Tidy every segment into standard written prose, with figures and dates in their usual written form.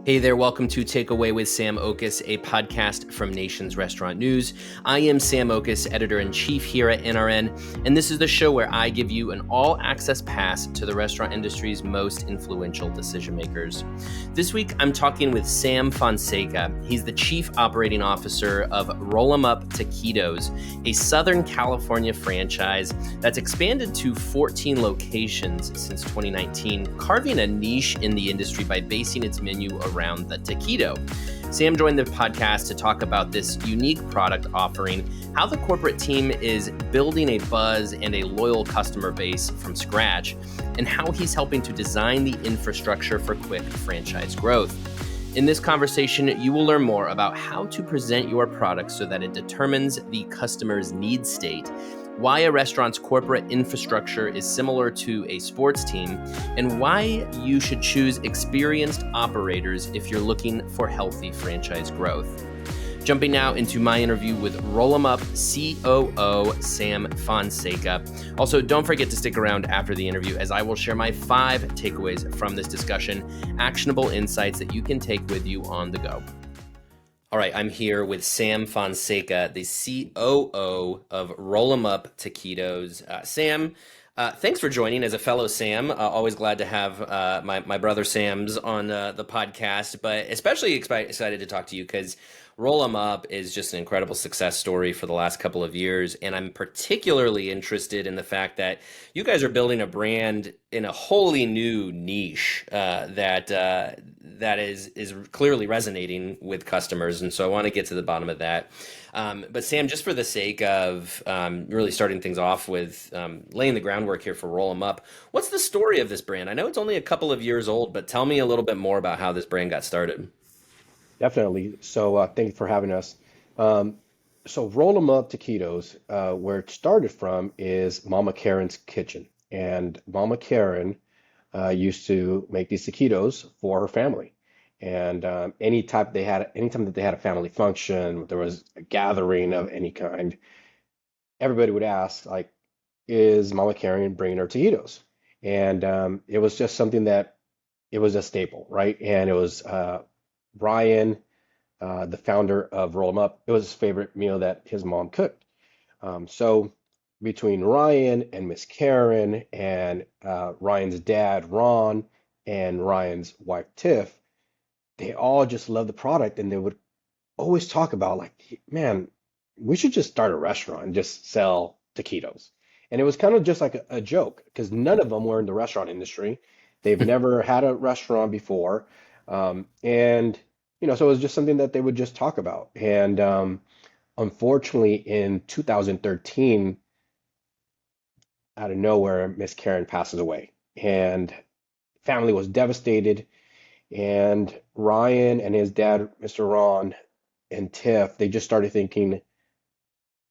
Hey there, welcome to Takeaway with Sam Oches, a podcast from Nation's Restaurant News. I am Sam Oches, editor-in-chief here at NRN, and this is the show where I give you an all-access pass to the restaurant industry's most influential decision-makers. This week, I'm talking with Sam Fonseca. He's the Chief Operating Officer of Roll Em Up Taquitos, a Southern California franchise that's expanded to 14 locations since 2019, carving a niche in the industry by basing its menu around the taquito. Sam joined the podcast to talk about this unique product offering, how the corporate team is building a buzz and a loyal customer base from scratch, and how he's helping to design the infrastructure for quick franchise growth. In this conversation, you will learn more about how to present your product so that it determines the customer's need state, why a restaurant's corporate infrastructure is similar to a sports team, and why you should choose experienced operators if you're looking for healthy franchise growth. Jumping now into my interview with Roll Em Up COO Sam Fonseca. Also, don't forget to stick around after the interview as I will share my 5 takeaways from this discussion, actionable insights that you can take with you on the go. All right, I'm here with Sam Fonseca, the COO of Roll Em Up Taquitos. Sam, thanks for joining as a fellow Sam. Always glad to have my brother Sam's on the podcast, but especially excited to talk to you because Roll Em Up is just an incredible success story for the last couple of years, and I'm particularly interested in the fact that you guys are building a brand in a wholly new niche that is clearly resonating with customers, and so I want to get to the bottom of that. But Sam, just for the sake of really starting things off with laying the groundwork here for Roll Em Up, what's the story of this brand? I know it's only a couple of years old, but tell me a little bit more about how this brand got started. Definitely. So thank you for having us. So Roll 'em Up Taquitos, where it started from is Mama Karen's kitchen. And Mama Karen used to make these taquitos for her family. And anytime that they had a family function, there was a gathering of any kind, everybody would ask, like, is Mama Karen bringing her taquitos? And it was just something that it was a staple, right? And it was Ryan, the founder of Roll 'em Up, it was his favorite meal that his mom cooked. So between Ryan and Miss Karen and Ryan's dad, Ron, and Ryan's wife, Tiff, they all just loved the product and they would always talk about like, man, we should just start a restaurant and just sell taquitos. And it was kind of just like a joke because none of them were in the restaurant industry. They've never had a restaurant before. And so it was just something that they would just talk about. And unfortunately, in 2013, out of nowhere, Miss Karen passes away, and family was devastated. And Ryan and his dad, Mr. Ron, and Tiff, they just started thinking,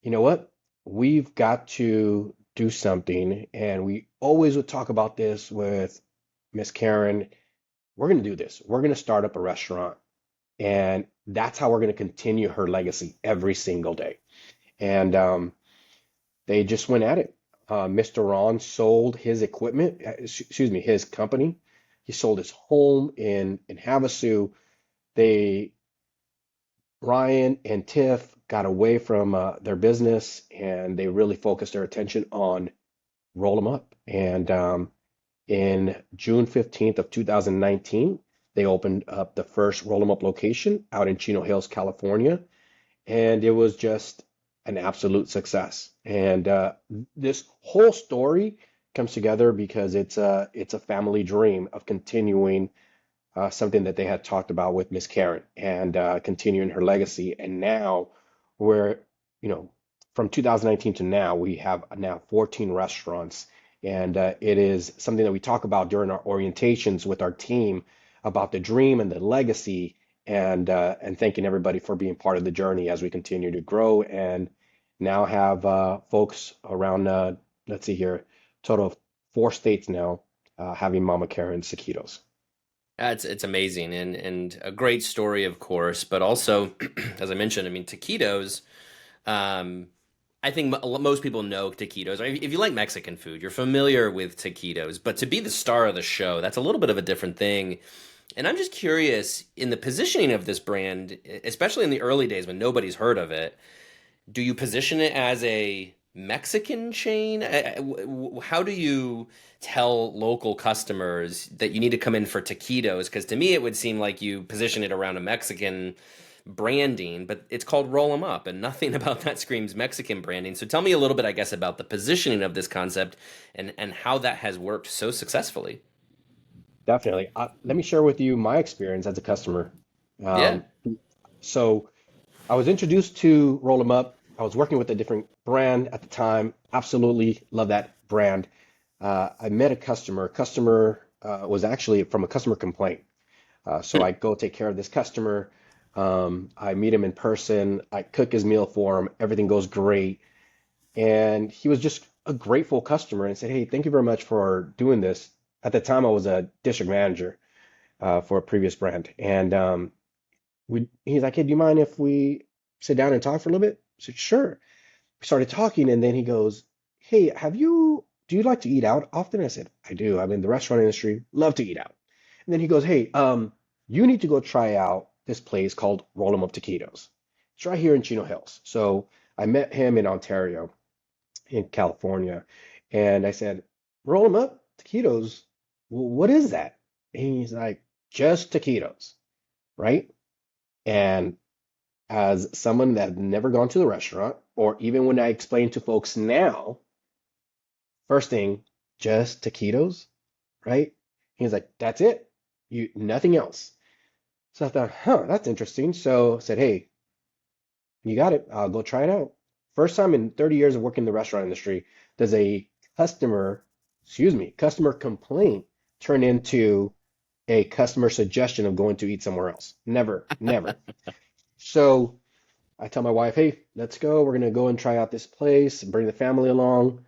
you know what? We've got to do something. And we always would talk about this with Miss Karen. We're going to do this. We're going to start up a restaurant. And that's how we're going to continue her legacy every single day. And they just went at it. Mr. Ron sold his equipment, his company. He sold his home in Havasu. Ryan and Tiff got away from their business and they really focused their attention on Roll 'em Up. And in June 15th of 2019, they opened up the first Roll 'em Up location out in Chino Hills, California, and it was just an absolute success. And this whole story comes together because it's a family dream of continuing something that they had talked about with Miss Karen and continuing her legacy. And now we're, from 2019 to now, we have now 14 restaurants. And it is something that we talk about during our orientations with our team about the dream and the legacy, and thanking everybody for being part of the journey as we continue to grow and now have folks around, let's see here, total of 4 states now having Mama Karen taquitos. It's amazing and a great story, of course, but also, as I mentioned, I mean, taquitos. I think most people know taquitos. If you like Mexican food, you're familiar with taquitos. But to be the star of the show, that's a little bit of a different thing. And I'm just curious in the positioning of this brand, especially in the early days when nobody's heard of it. Do you position it as a Mexican chain? How do you tell local customers that you need to come in for taquitos? Because to me, it would seem like you position it around a Mexican branding, but it's called Roll 'em Up, and nothing about that screams Mexican branding. So tell me a little bit, I guess, about the positioning of this concept and how that has worked so successfully. Definitely. Let me share with you my experience as a customer. Yeah. Um, so I was introduced to Roll 'em Up. I was working with a different brand at the time. Absolutely love that brand. I met a customer. Customer was actually from a customer complaint. So I go take care of this customer. I meet him in person. I cook his meal for him. Everything goes great. And he was just a grateful customer and said, "Hey, thank you very much for doing this." At the time, I was a district manager for a previous brand. And he's like, "Hey, do you mind if we sit down and talk for a little bit?" I said, "Sure." We started talking, and then he goes, "Hey, do you like to eat out often?" I said, "I do. I'm in the restaurant industry, love to eat out." And then he goes, "Hey, you need to go try out this place called Roll 'em Up Taquitos. It's right here in Chino Hills." So I met him in Ontario, in California, and I said, "Roll 'em Up Taquitos, what is that?" And he's like, "Just taquitos, right?" And as someone that had never gone to the restaurant, or even when I explain to folks now, first thing, just taquitos, right? He's like, "That's it. You nothing else." So I thought, that's interesting. So I said, "Hey, you got it. I'll go try it out." First time in 30 years of working in the restaurant industry, does a customer, customer complaint turn into a customer suggestion of going to eat somewhere else? Never, never. So I tell my wife, "Hey, let's go. We're gonna go and try out this place, bring the family along."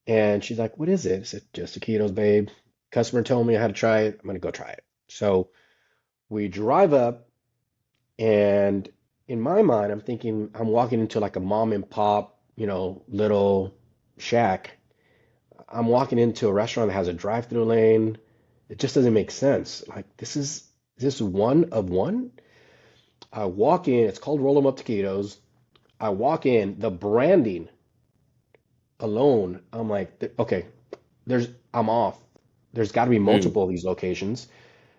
And she's like, "What is it?" I said, "Just taquitos, babe. Customer told me I had to try it. I'm gonna go try it." So we drive up, and in my mind, I'm thinking I'm walking into like a mom and pop, little shack. I'm walking into a restaurant that has a drive-through lane. It just doesn't make sense. Like this one of one? I walk in, it's called Roll 'em Up Taquitos. I walk in, the branding alone, I'm like, okay, I'm off. There's got to be Mm, multiple of these locations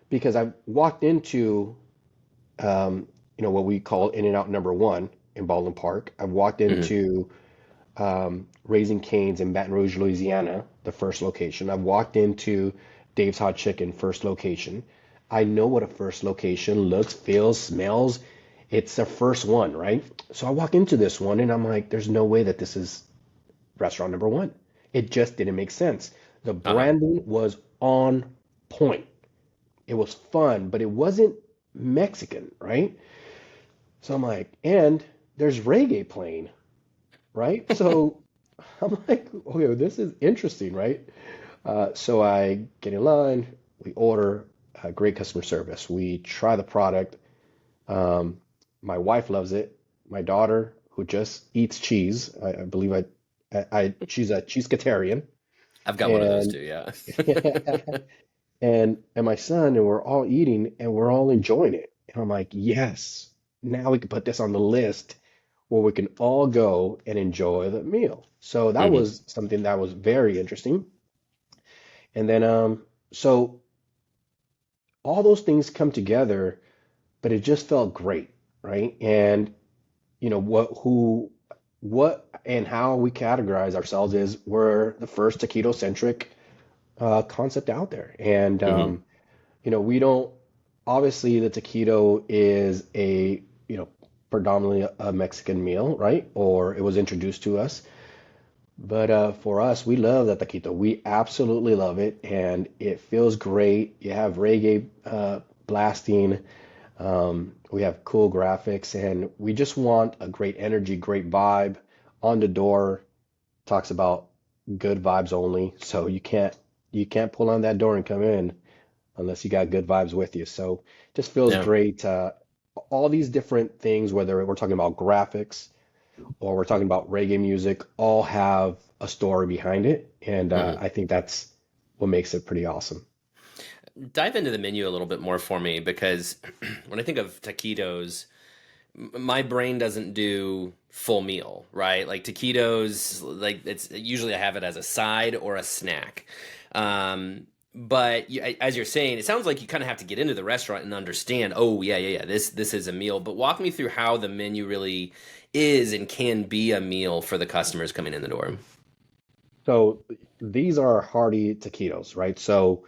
because I've walked into, what we call In and Out number one in Baldwin Park. I've walked mhm. into Raising Cane's in Baton Rouge, Louisiana, the first location. I've walked into Dave's Hot Chicken, first location. I know what a first location looks, feels, smells. It's the first one, right? So I walk into this one and I'm like, there's no way that this is restaurant number one. It just didn't make sense. The Uh-huh. branding was on point. It was fun, but it wasn't Mexican, right? So I'm like, and there's reggae playing, right? So I'm like, okay, this is interesting, right? So I get in line, we order great customer service. We try the product. Um, my wife loves it. My daughter, who just eats cheese, I believe she's a cheeseatarian, I've got one of those and too, yeah. and my son, and we're all eating and we're all enjoying it. And I'm like, yes, now we can put this on the list where we can all go and enjoy the meal. So that Hmm. was something that was very interesting. And then so all those things come together, but it just felt great, right? And what and how we categorize ourselves is we're the first taquito centric concept out there. And Hmm. we don't obviously the taquito is a predominantly a Mexican meal, right? Or it was introduced to us. But for us, we love the taquito. We absolutely love it, and it feels great. You have reggae blasting. We have cool graphics, and we just want a great energy, great vibe. On the door talks about good vibes only, so you can't pull on that door and come in unless you got good vibes with you. So just feels Yeah. great. All these different things, whether we're talking about graphics or we're talking about reggae music, all have a story behind it, and Hmm. I think that's what makes it pretty awesome. dive into the menu a little bit more for me because when I think of taquitos, my brain doesn't do full meal, right? Like taquitos, like it's usually I have it as a side or a snack. But as you're saying, it sounds like you kind of have to get into the restaurant and understand. Oh yeah. This is a meal. But walk me through how the menu really is and can be a meal for the customers coming in the door. So these are hearty taquitos, right? So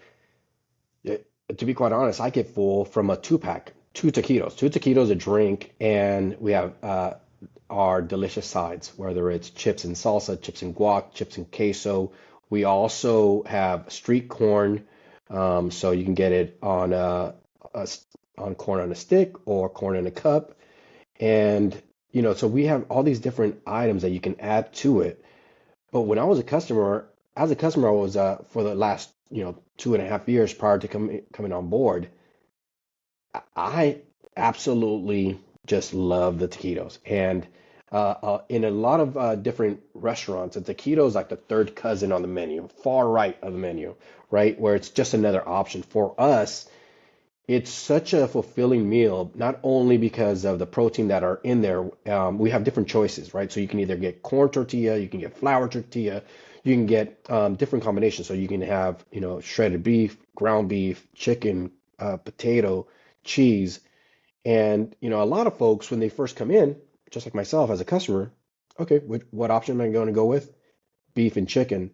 to be quite honest, I get full from a two pack, two taquitos a drink, and we have our delicious sides, whether it's chips and salsa, chips and guac, chips and queso. We also have street corn, so you can get it on a on corn on a stick or corn in a cup, and so we have all these different items that you can add to it. But when I was a customer, as a customer, I was for the last 2.5 years prior to coming on board. I absolutely just love the taquitos, and in a lot of different restaurants, the taquito is like the third cousin on the menu, far right of the menu, right, where it's just another option. For us, it's such a fulfilling meal, not only because of the protein that are in there. We have different choices, right? So you can either get corn tortilla, you can get flour tortilla, you can get different combinations. So you can have, shredded beef, ground beef, chicken, potato, cheese. And, a lot of folks, when they first come in, just like myself as a customer, okay, what option am I going to go with? Beef and chicken.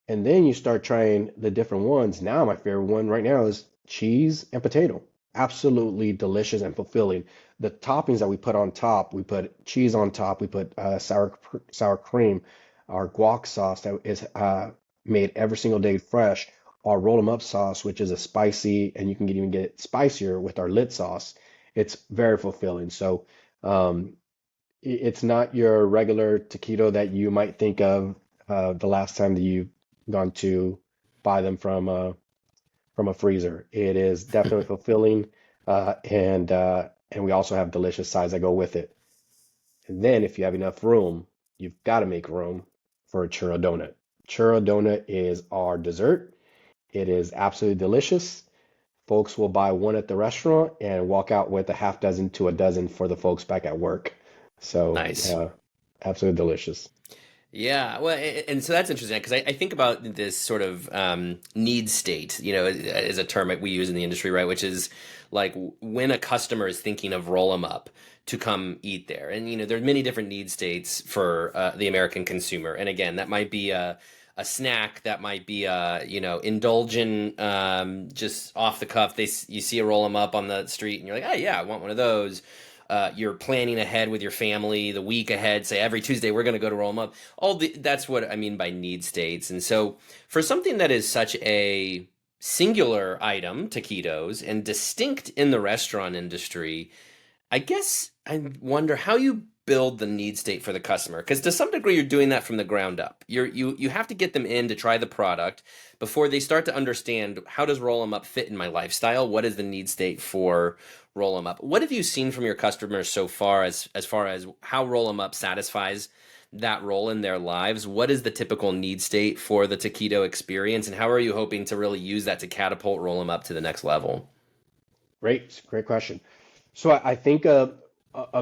And then you start trying the different ones. Now, my favorite one right now is cheese and potato. Absolutely delicious and fulfilling. The toppings that we put on top, we put cheese on top, we put sour cream, our guac sauce that is made every single day fresh, our roll 'em up sauce, which is a spicy, and you can even get it spicier with our lit sauce. It's very fulfilling. So um, it's not your regular taquito that you might think of the last time that you've gone to buy them from a freezer. It is definitely fulfilling, and we also have delicious sides that go with it. And then if you have enough room, you've got to make room for a churro donut. Churro donut is our dessert. It is absolutely delicious. Folks will buy one at the restaurant and walk out with a half dozen to a dozen for the folks back at work. So, Nice. absolutely delicious. Yeah, well, and so that's interesting because I think about this sort of need state, as a term that we use in the industry, right? Which is like when a customer is thinking of roll them up to come eat there, and there are many different need states for the American consumer. And again, that might be a snack, that might be a indulgent, just off the cuff. You see a roll them up on the street, and you're like, oh yeah, I want one of those. You're planning ahead with your family the week ahead. Say every Tuesday we're going to go to Roll 'em Up. That's what I mean by need states. And so for something that is such a singular item, taquitos, and distinct in the restaurant industry, I guess I wonder how you build the need state for the customer, because to some degree you're doing that from the ground up. You have to get them in to try the product before they start to understand, how does Roll 'em Up fit in my lifestyle? What is the need state for Roll 'em Up? What have you seen from your customers so far, as far as how Roll 'em Up satisfies that role in their lives? What is the typical need state for the taquito experience, and how are you hoping to really use that to catapult Roll 'em Up to the next level? Great question. So I think a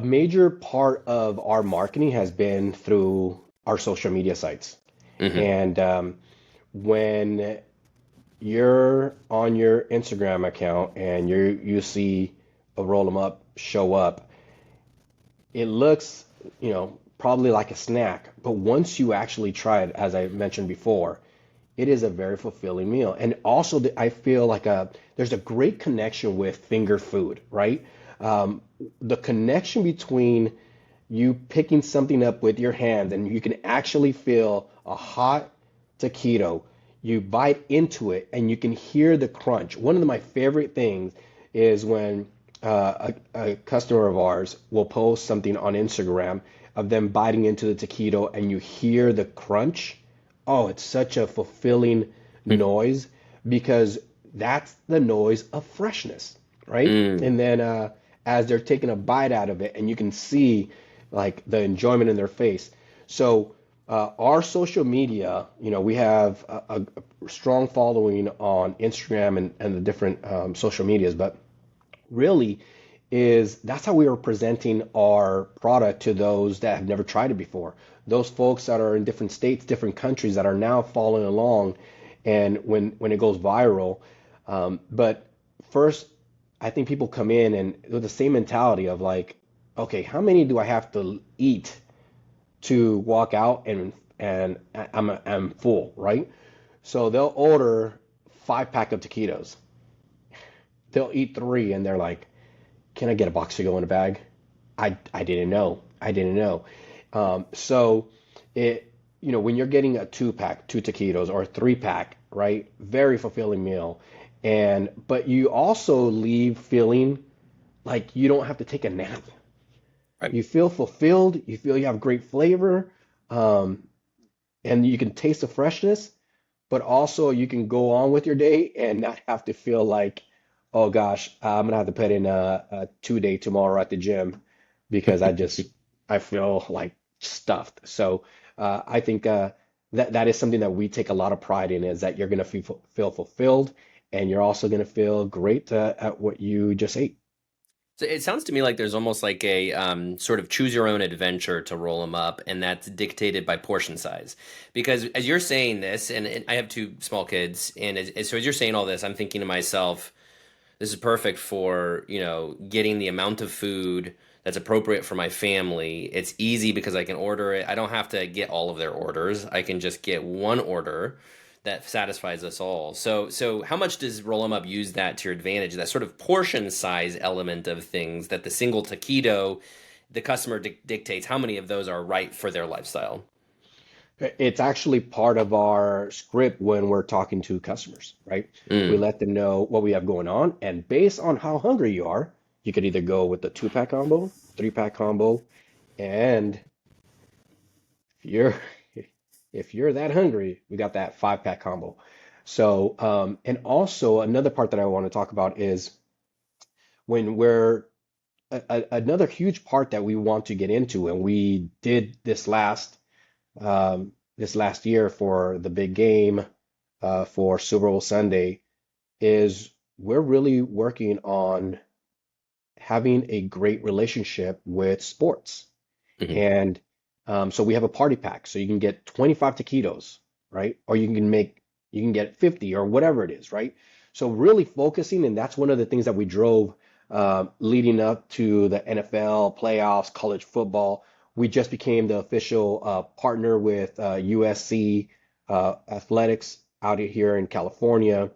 major part of our marketing has been through our social media sites. Hmm. And when you're on your Instagram account and you see a roll 'em up show up, it looks, probably like a snack. But once you actually try it, as I mentioned before, it is a very fulfilling meal. And also, I feel like there's a great connection with finger food, right? Um, the connection between you picking something up with your hands and you can actually feel a hot taquito. You bite into it and you can hear the crunch. One of my favorite things is when a customer of ours will post something on Instagram of them biting into the taquito and you hear the crunch. Oh, it's such a fulfilling noise because that's the noise of freshness, right? Mm. And then as they're taking a bite out of it, and you can see like the enjoyment in their face. So Our social media, we have a strong following on Instagram and the different social medias, but really is that's how we are presenting our product to those that have never tried it before. Those folks that are in different states, different countries that are now following along, and when it goes viral. But first, I think people come in and with the same mentality of like, okay, how many do I have to eat to walk out and I'm full, right? So they'll order 5 pack of taquitos. They'll eat three and they're like, can I get a box to go in a bag? I didn't know. I didn't know. So it, when you're getting a 2 pack, two taquitos, or a 3 pack, right? Very fulfilling meal. But you also leave feeling like you don't have to take a nap. Right. You feel fulfilled. You feel you have great flavor. Um, and you can taste the freshness, but also you can go on with your day and not have to feel like, oh gosh, I'm gonna have to put in a 2 day tomorrow at the gym because I feel like stuffed. So I think that is something that we take a lot of pride in is that you're gonna feel fulfilled and you're also gonna feel great at what you just ate. So it sounds to me like there's almost like a sort of choose your own adventure to roll them up, and that's dictated by portion size. Because as you're saying this, and I have two small kids, and so as you're saying all this, I'm thinking to myself, this is perfect for, getting the amount of food that's appropriate for my family. It's easy because I can order it. I don't have to get all of their orders. I can just get one order that satisfies us all. So how much does Roll 'em Up use that to your advantage? That sort of portion size element of things that the single taquito, the customer dictates how many of those are right for their lifestyle. It's actually part of our script when we're talking to customers, right? We Mm. let them know what we have going on, and based on how hungry you are, you could either go with the 2 pack combo, 3 pack combo, and if you're if you're that hungry, we got that 5 pack combo. So, and also another part that I want to talk about is when we're another huge part that we want to get into, and we did this last year for the big game for Super Bowl Sunday is we're really working on having a great relationship with sports. Hmm. And so we have a party pack. So you can get 25 taquitos, right? Or you can get 50 or whatever it is, right? So really focusing, and that's one of the things that we drove leading up to the NFL playoffs, college football. We just became the official partner with USC Athletics out here in California.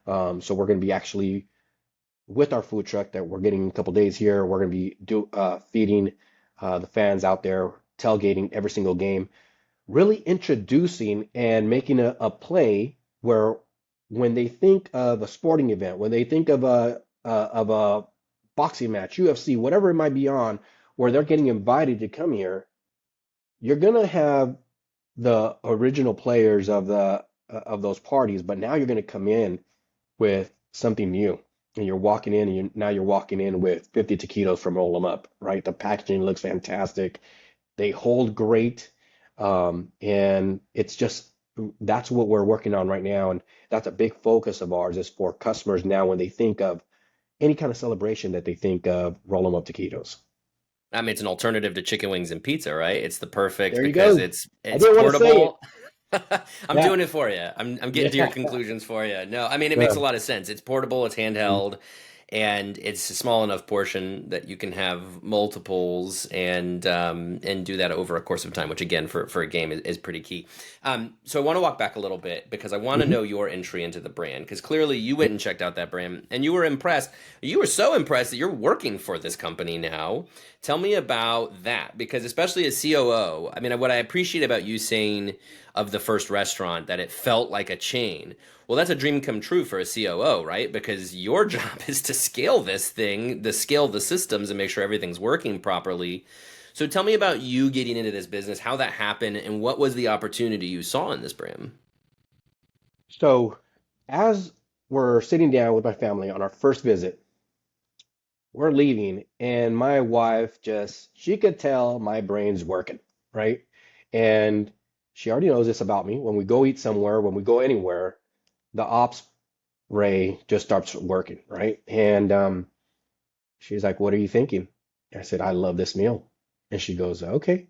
So we're going to be actually with our food truck that we're getting a couple days here. We're going to be feeding the fans out there, tailgating every single game, really introducing and making a play where when they think of a sporting event, when they think of a boxing match, UFC, whatever it might be on, where they're getting invited to come here, you're gonna have the original players of those parties, but now you're gonna come in with something new. And you're walking in, and now you're walking in with 50 taquitos from Roll 'em Up, right? The packaging looks fantastic. They hold great. And it's just that's what we're working on right now. And that's a big focus of ours is for customers now when they think of any kind of celebration that they think of Roll 'em Up taquitos. I mean, it's an alternative to chicken wings and pizza, right? It's the perfect There you because go. I it's didn't want to say it. portable. I'm Yeah. doing it for you. I'm getting to your Yeah. conclusions for you. No, I mean it makes a Good. lot of sense. It's portable, it's Mhm. handheld, and it's a small enough portion that you can have multiples and do that over a course of time, which again for a game is pretty key. So I want to walk back a little bit because I want to Mhm. know your entry into the brand because clearly you went and checked out that brand and you were impressed. You were so impressed that you're working for this company now. Tell me about that because especially as COO, I mean what I appreciate about you saying of the first restaurant that it felt like a chain. Well, that's a dream come true for a COO, right? Because your job is to scale this thing, to scale the systems and make sure everything's working properly. So tell me about you getting into this business, how that happened, and what was the opportunity you saw in this brand? So as we're sitting down with my family on our first visit, we're leaving, and my wife just she could tell my brain's working, right? And she already knows this about me. When we go eat somewhere, when we go anywhere, the ops Ray just starts working, right? And she's like, "What are you thinking?" I said, "I love this meal." And she goes, "Okay."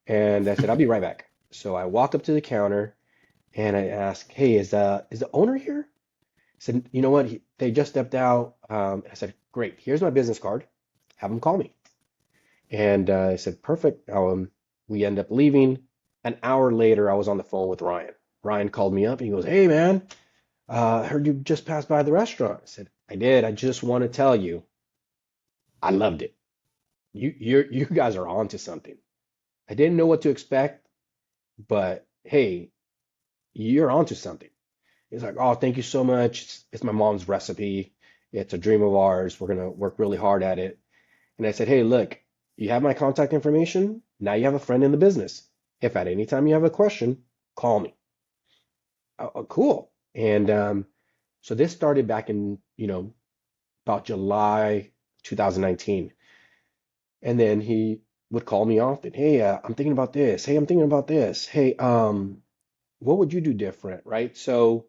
And I said, "I'll be right back." So I walked up to the counter and I asked, "Hey, is the owner here?" I said, "You know what? They just stepped out." I said, "Great. Here's my business card. Have them call me." And I said, "Perfect." We end up leaving. An hour later, I was on the phone with Ryan. Ryan called me up and he goes, "Hey, man, I heard you just passed by the restaurant." I said, "I did. I just want to tell you, I loved it. You guys are on to something. I didn't know what to expect, but hey, you're on to something." He's like, "Oh, thank you so much. It's my mom's recipe. It's a dream of ours. We're gonna work really hard at it." And I said, "Hey, look, you have my contact information. Now you have a friend in the business. If at any time you have a question, call me." Oh, cool. And so this started back in, about July 2019. And then he would call me often. "Hey, I'm thinking about this. Hey, I'm thinking about this. Hey, what would you do different?" Right? So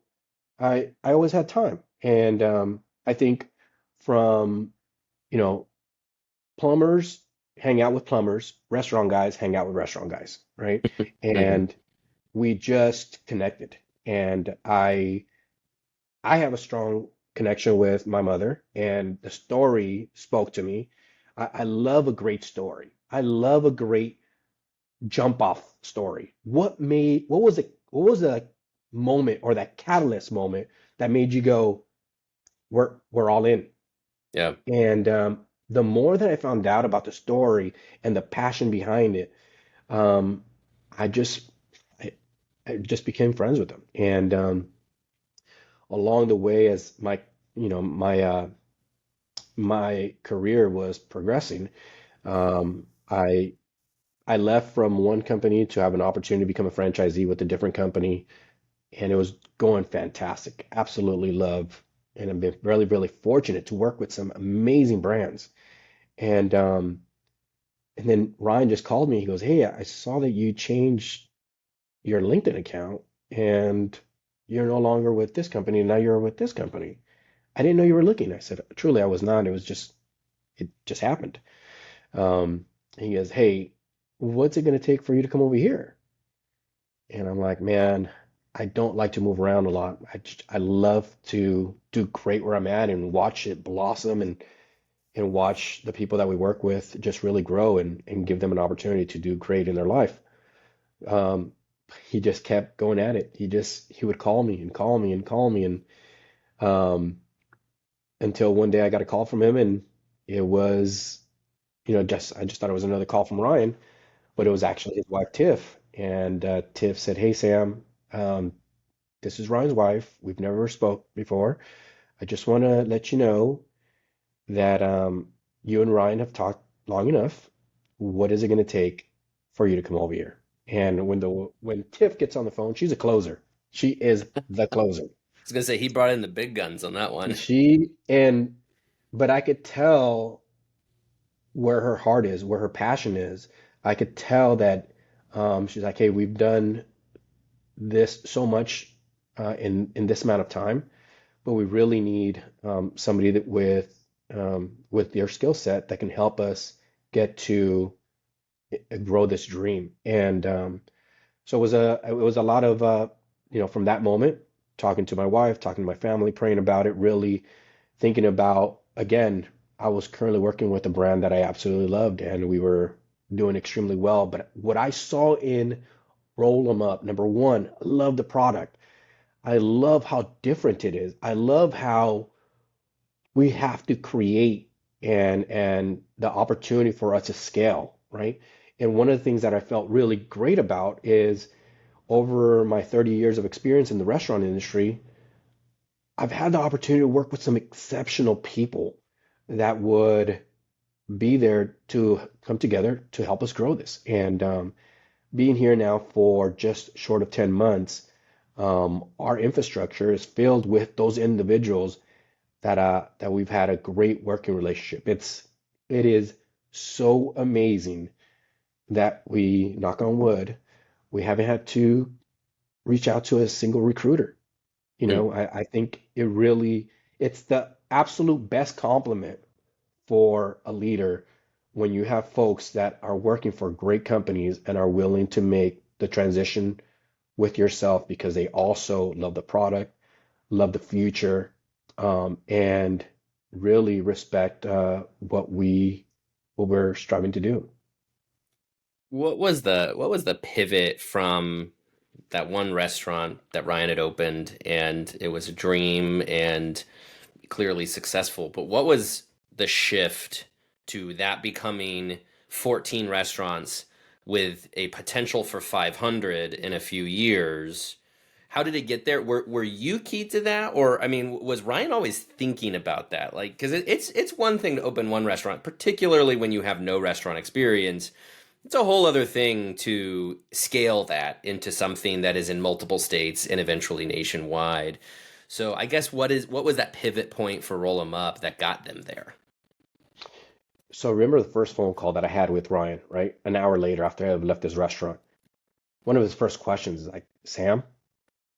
I always had time. And I think from, you know, plumbers hang out with plumbers, restaurant guys hang out with restaurant guys, right? Hmm. And we just connected. And I have a strong connection with my mother, and the story spoke to me. I love a great story. I love a great jump off story. What was the moment or that catalyst moment that made you go, we're all in? Yeah. And the more that I found out about the story and the passion behind it, um, I just I, I just became friends with them. And along the way, as my career was progressing, I left from one company to have an opportunity to become a franchisee with a different company, and it was going fantastic. Absolutely love, and I've been really, really fortunate to work with some amazing brands. And then Ryan just called me. He goes, "Hey, I saw that you changed your LinkedIn account, and you're no longer with this company. Now you're with this company. I didn't know you were looking." I said, "Truly, I was not. It just happened." He goes, "Hey, what's it going to take for you to come over here?" And I'm like, "Man, I don't like to move around a lot. I love to do great where I'm at and watch it blossom and watch the people that we work with just really grow and give them an opportunity to do great in their life." Um, he just kept going at it. He would call me and call me and call me and um, until one day I got a call from him, and it was, just I just thought it was another call from Ryan, but it was actually his wife Tiff. And Tiff said, "Hey Sam, um, this is Ryan's wife. We've never spoke before. I just want to let you know that you and Ryan have talked long enough. What is it going to take for you to come over here?" And when Tiff gets on the phone, she's a closer. She is the closer. I was gonna say he brought in the big guns on that one. She and but I could tell where her heart is, where her passion is. I could tell that she's like, "Hey, we've done this so much in this amount of time, but we really need somebody that with their skill set that can help us get to grow this dream." And so it was a lot of from that moment, talking to my wife, talking to my family, praying about it, really thinking about, again, I was currently working with a brand that I absolutely loved, and we were doing extremely well. But what I saw in Roll 'em Up, number one, I love the product. I love how different it is. I love how we have to create and the opportunity for us to scale, right? And one of the things that I felt really great about is over my 30 years of experience in the restaurant industry, I've had the opportunity to work with some exceptional people that would be there to come together to help us grow this. And being here now for just short of 10 months, our infrastructure is filled with those individuals that we've had a great working relationship. It is so amazing that we, knock on wood, We haven't had to reach out to a single recruiter. Mm. I think it's the absolute best compliment for a leader when you have folks that are working for great companies and are willing to make the transition with yourself because they also love the product, love the future, and really respect what we're striving to do. What was the pivot from that one restaurant that Ryan had opened, and it was a dream and clearly successful, but what was the shift to that becoming 14 restaurants with a potential for 500 in a few years? How did it get there? Were you key to that, or I mean, was Ryan always thinking about that? Like, because it's one thing to open one restaurant, particularly when you have no restaurant experience. It's a whole other thing to scale that into something that is in multiple states and eventually nationwide. So I guess what was that pivot point for Roll 'Em Up that got them there? So remember the first phone call that I had with Ryan, right? An hour later after I had left his restaurant. One of his first questions is like, Sam,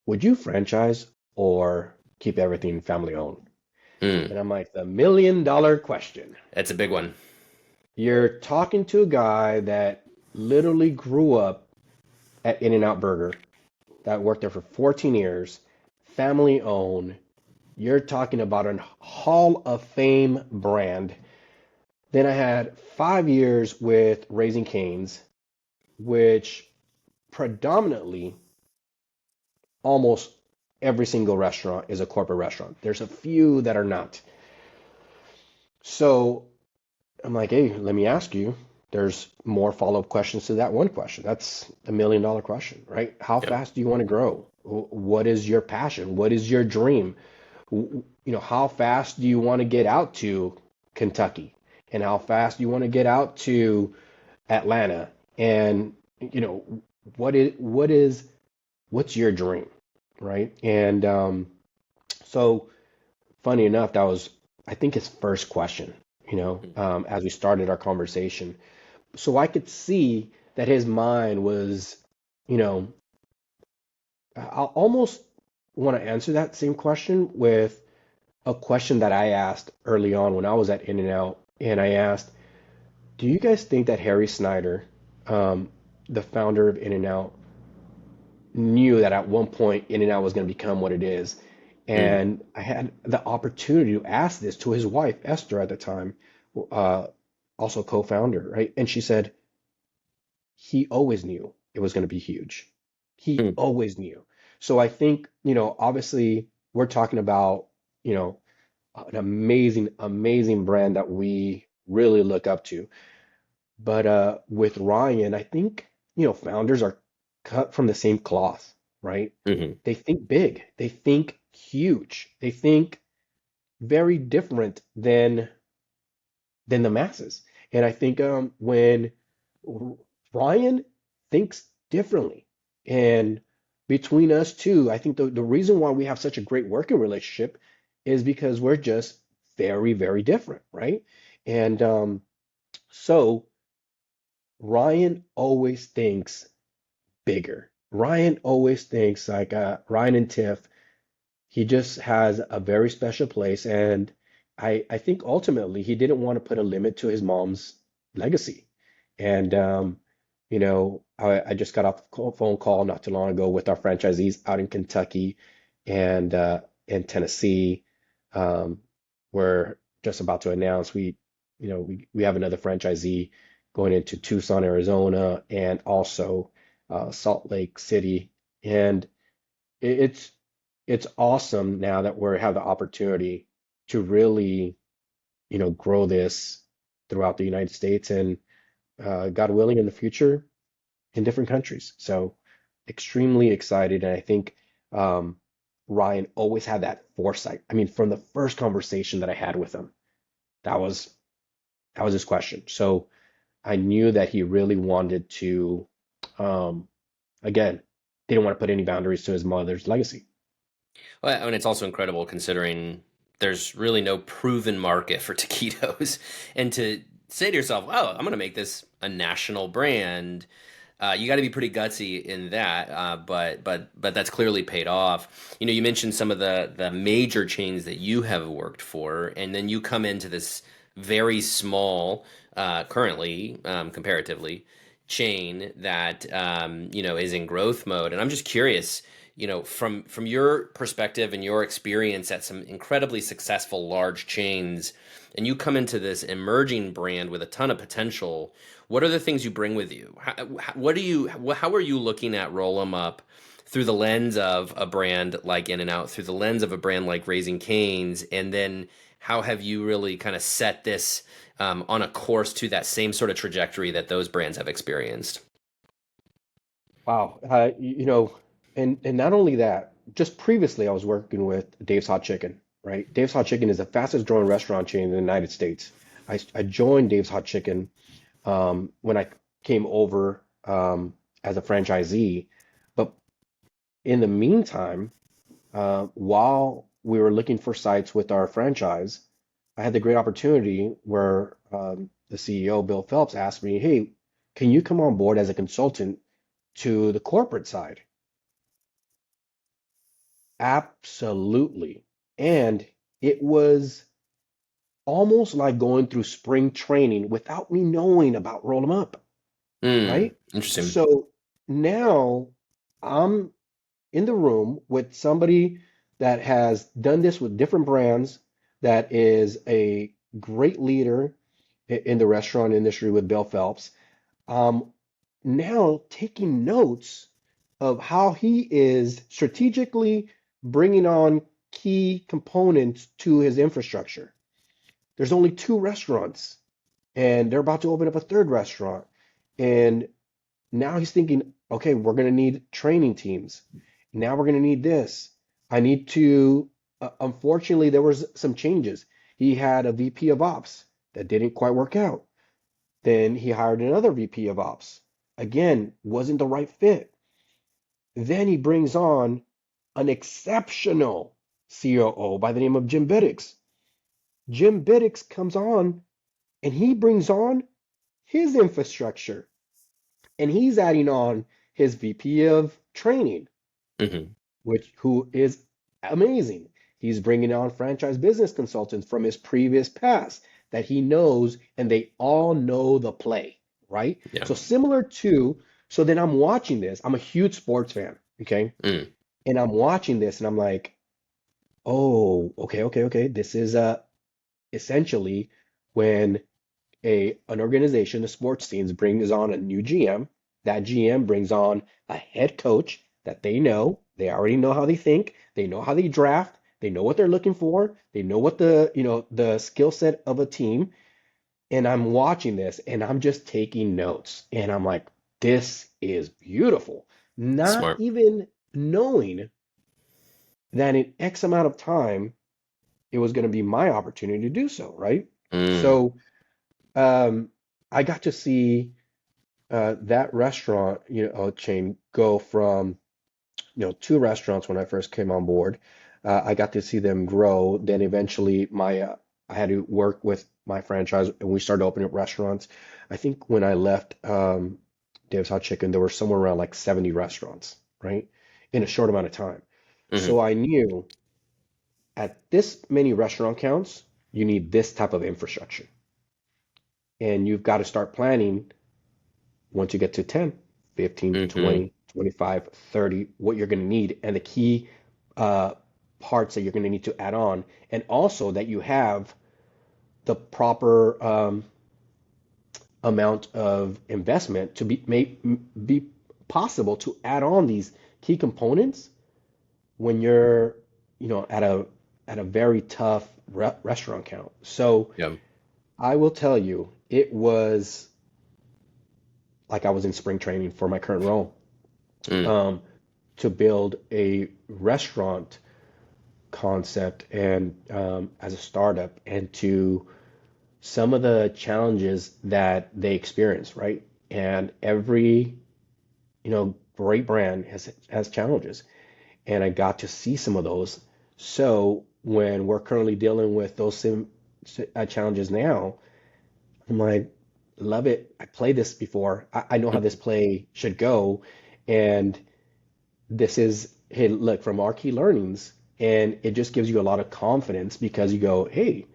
would you franchise or keep everything family owned? Hmm, And I'm like, the $1 million question. that's a big one. You're talking to a guy that literally grew up at In-N-Out Burger, that worked there for 14 years, family owned. You're talking about a Hall of Fame brand. Then I had 5 years with Raising Cane's, which predominantly almost every single restaurant is a corporate restaurant. There's a few that are not. So I'm like, hey, let me ask you. There's more follow-up questions to that one question. That's $1 million question, right? How Yep. fast do you want to grow? What is your passion? What is your dream? How fast do you want to get out to Kentucky? And how fast do you want to get out to Atlanta? And, you know, what's your dream, right? And so funny enough, that was, I think, his first question, as we started our conversation. So I could see that his mind was, you know, I almost want to answer that same question with a question that I asked early on when I was at In-N-Out, and I asked, "Do you guys think that Harry Snyder, um, the founder of In-N-Out, knew that at one point In-N-Out was going to become what it is?" Hmm. And I had the opportunity to ask this to his wife, Esther, at the time, uh, also co-founder, right? And she said, he always knew it was going to be huge. He Hmm. always knew. So I think, obviously we're talking about, you know, an amazing, amazing brand that we really look up to. But with Ryan, I think, founders are cut from the same cloth, right? Hmm. They think big, they think huge, they think very different than the masses. And I think when Ryan thinks differently, and between us two, I think the reason why we have such a great working relationship is because we're just very, very different, right? And so Ryan always thinks bigger. Ryan always thinks like Ryan and Tiff. He just has a very special place, and I think ultimately he didn't want to put a limit to his mom's legacy. And I just got off a phone call not too long ago with our franchisees out in Kentucky and in Tennessee. Um, we're just about to announce we have another franchisee going into Tucson, Arizona, and also Salt Lake City, and it's it's awesome now that we have the opportunity to really, grow this throughout the United States and God willing in the future in different countries. So extremely excited. And I think um, Ryan always had that foresight. I mean, from the first conversation that I had with him, that was that was his question. So I knew that he really wanted to, um, again, didn't want to put any boundaries to his mother's legacy. Well, I mean, it's also incredible considering there's really no proven market for taquitos, and to say to yourself, "Oh, I'm going to make this a national brand." You got to be pretty gutsy in that, but that's clearly paid off. You mentioned some of the major chains that you have worked for, and then you come into this very small, currently, comparatively, chain that is in growth mode. And I'm just curious, from your perspective and your experience at some incredibly successful large chains, and you come into this emerging brand with a ton of potential. What are the things you bring with you? How are you looking at Roll 'em Up through the lens of a brand like In and Out, through the lens of a brand like Raising Cane's, and then how have you really kind of set this on a course to that same sort of trajectory that those brands have experienced? Wow. And not only that, just previously I was working with Dave's Hot Chicken, right? Dave's Hot Chicken is the fastest growing restaurant chain in the United States. I joined Dave's Hot Chicken when I came over as a franchisee. But in the meantime, while we were looking for sites with our franchise, I had the great opportunity where the CEO, Bill Phelps, asked me, "Hey, can you come on board as a consultant to the corporate side?" Absolutely. And it was almost like going through spring training without me knowing about Roll 'em Up, right? Interesting. So now I'm in the room with somebody that has done this with different brands, that is a great leader in the restaurant industry with Bill Phelps. Um, Now taking notes of how he is strategically bringing on key components to his infrastructure. There's only two restaurants, and they're about to open up a third restaurant. And now he's thinking, okay, we're going to need training teams. Now we're going to need this. I need to, unfortunately, there was some changes. He had a VP of ops that didn't quite work out. Then he hired another VP of ops. Again, wasn't the right fit. Then he brings on an exceptional COO by the name of Jim Biddix. Jim Biddix comes on and he brings on his infrastructure, and he's adding on his VP of training, Hmm. who is amazing. He's bringing on franchise business consultants from his previous past that he knows, and they all know the play, right? Yeah. So similar to, so then I'm watching this. I'm a huge sports fan, okay? Mm. And I'm watching this and I'm like, oh, okay. This is essentially when a an organization, the sports teams, brings on a new GM. That GM brings on a head coach that they know. They already know how they think. They know how they draft. They know what they're looking for. They know what the skill set of a team. And I'm watching this and I'm just taking notes. And I'm like, this is beautiful. Not Smart. even knowing that in X amount of time it was going to be my opportunity to do so, right? Mm. So um, I got to see that restaurant, chain go from, two restaurants when I first came on board. I got to see them grow. Then eventually I had to work with my franchise and we started opening up restaurants. I think when I left Dave's Hot Chicken, there were somewhere around like 70 restaurants, right? In a short amount of time. Hmm. So I knew at this many restaurant counts, you need this type of infrastructure. And you've got to start planning once you get to 10, 15, Hmm. 20, 25, 30, what you're going to need and the key uh, parts that you're going to need to add on. And also that you have the proper amount of investment to be possible to add on these key components when you're, at a very tough restaurant count. So Yeah. I will tell you, it was like I was in spring training for my current role. Mm. Um, to build a restaurant concept and as a startup, and to some of the challenges that they experience, right? And every, great brand has challenges, and I got to see some of those. So when we're currently dealing with those same challenges now, I'm like, love it. I played this before. I know how this play should go. And this is, hey, look, from our key learnings. And it just gives you a lot of confidence because you go, hey,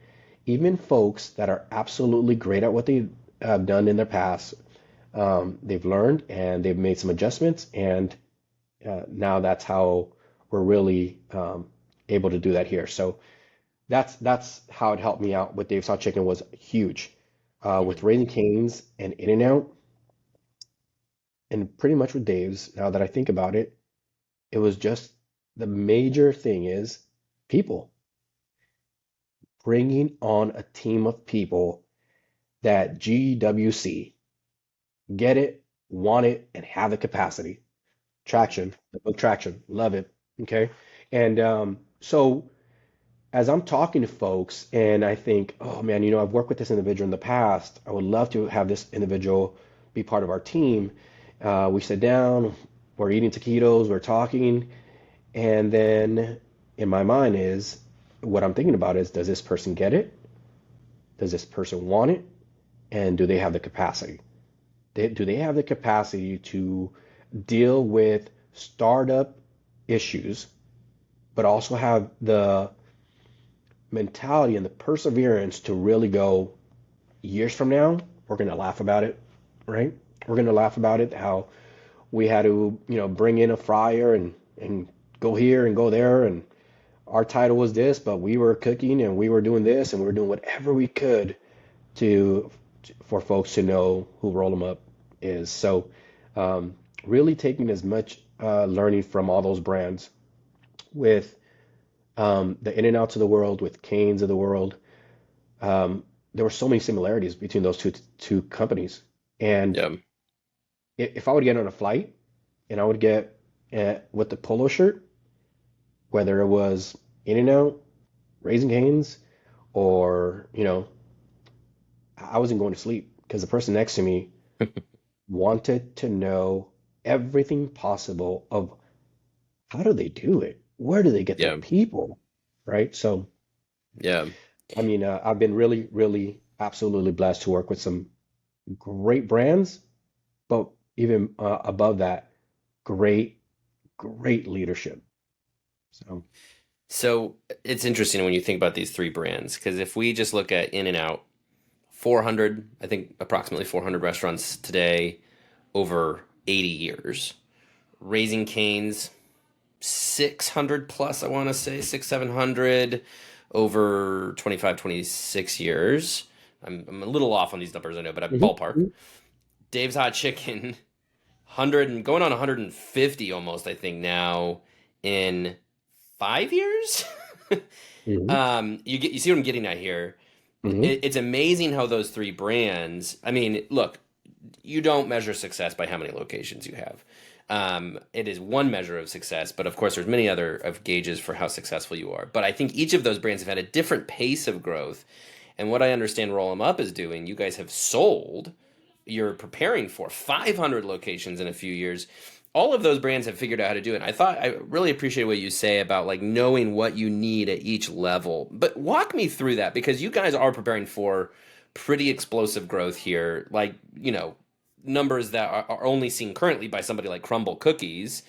even folks that are absolutely great at what they have done in their past, they've learned and they've made some adjustments. And now that's how we're really able to do that here. So that's how it helped me out with Dave's Hot Chicken was huge. With Mhm. Raising Cane's and In-N-Out, and pretty much with Dave's, now that I think about it, it was just the major thing is people, bringing on a team of people that GWC get it, want it, and have the capacity. Traction, the book Traction, love it. Okay. And so as I'm talking to folks and I think, oh man, I've worked with this individual in the past. I would love to have this individual be part of our team. We sit down, we're eating taquitos, we're talking, and then in my mind is what I'm thinking about is, does this person get it? Does this person want it? And do they have the capacity? Do they have the capacity to deal with startup issues, but also have the mentality and the perseverance to really go years from now, we're going to laugh about it, right? We're going to laugh about it, how we had to, bring in a fryer and go here and go there. And our title was this, but we were cooking and we were doing this and we were doing whatever we could to for folks to know who Roll 'em Up is. So really taking as much learning from all those brands with the In-N-Outs of the world, with Canes of the world. There were so many similarities between those two companies. And Yeah. if I would get on a flight and I would get with the polo shirt, whether it was In-N-Out, Raising Cane's, or I wasn't going to sleep because the person next to me wanted to know everything possible of how do they do it? Where do they get their Yeah. people? Right? So, Yeah. I mean, I've been really, really, absolutely blessed to work with some great brands, but even above that, great, great leadership. So, So it's interesting when you think about these three brands, because if we just look at In and Out, 400, I think approximately 400 restaurants today over 80 years. Raising Cane's, 600 plus, I want to say, 700 over 25, 26 years. I'm a little off on these numbers, I know, but I ballpark. mhm, Dave's Hot Chicken, 100 and going on 150 almost, I think, now in 5 years. mhm, You see what I'm getting at here. mhm, It's amazing how those three brands. I mean, look, you don't measure success by how many locations you have. It is one measure of success, but of course, there's many other of gauges for how successful you are. But I think each of those brands have had a different pace of growth. And what I understand Roll 'em Up is doing, you guys have sold. You're preparing for 500 locations in a few years. All of those brands have figured out how to do it. I really appreciate what you say about like knowing what you need at each level. But walk me through that because you guys are preparing for pretty explosive growth here. Like, numbers that are only seen currently by somebody like Crumble Cookies.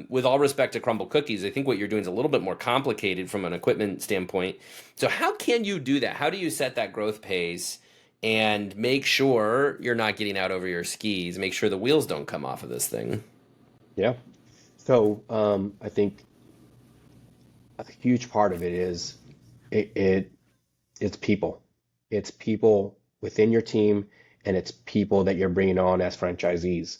With all respect to Crumble Cookies, I think what you're doing is a little bit more complicated from an equipment standpoint. So, how can you do that? How do you set that growth pace and make sure you're not getting out over your skis? Make sure the wheels don't come off of this thing. yeah. So, I think a huge part of it is it it's people. It's people within your team, and it's people that you're bringing on as franchisees.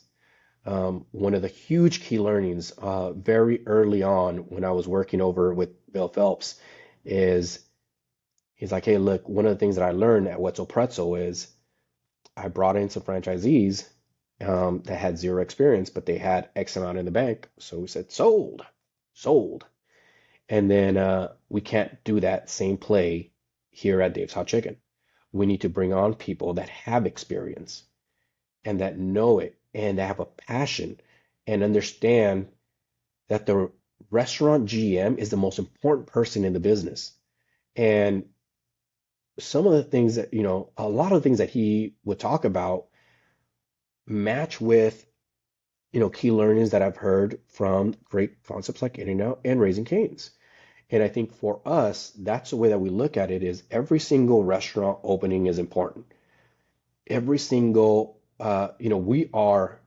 One of the huge key learnings very early on when I was working over with Bill Phelps is he's like, hey, look, one of the things that I learned at Wetzel Pretzel is I brought in some franchisees that had zero experience, but they had X amount in the bank. So we said, sold, sold. And then we can't do that same play here at Dave's Hot Chicken. We need to bring on people that have experience and that know it and that have a passion and understand that the restaurant GM is the most important person in the business. And some of the things that, a lot of things that he would talk about match with, key learnings that I've heard from great concepts like In-N-Out and Raising Cane's. And I think for us, that's the way that we look at it is every single restaurant opening is important. Every single, we are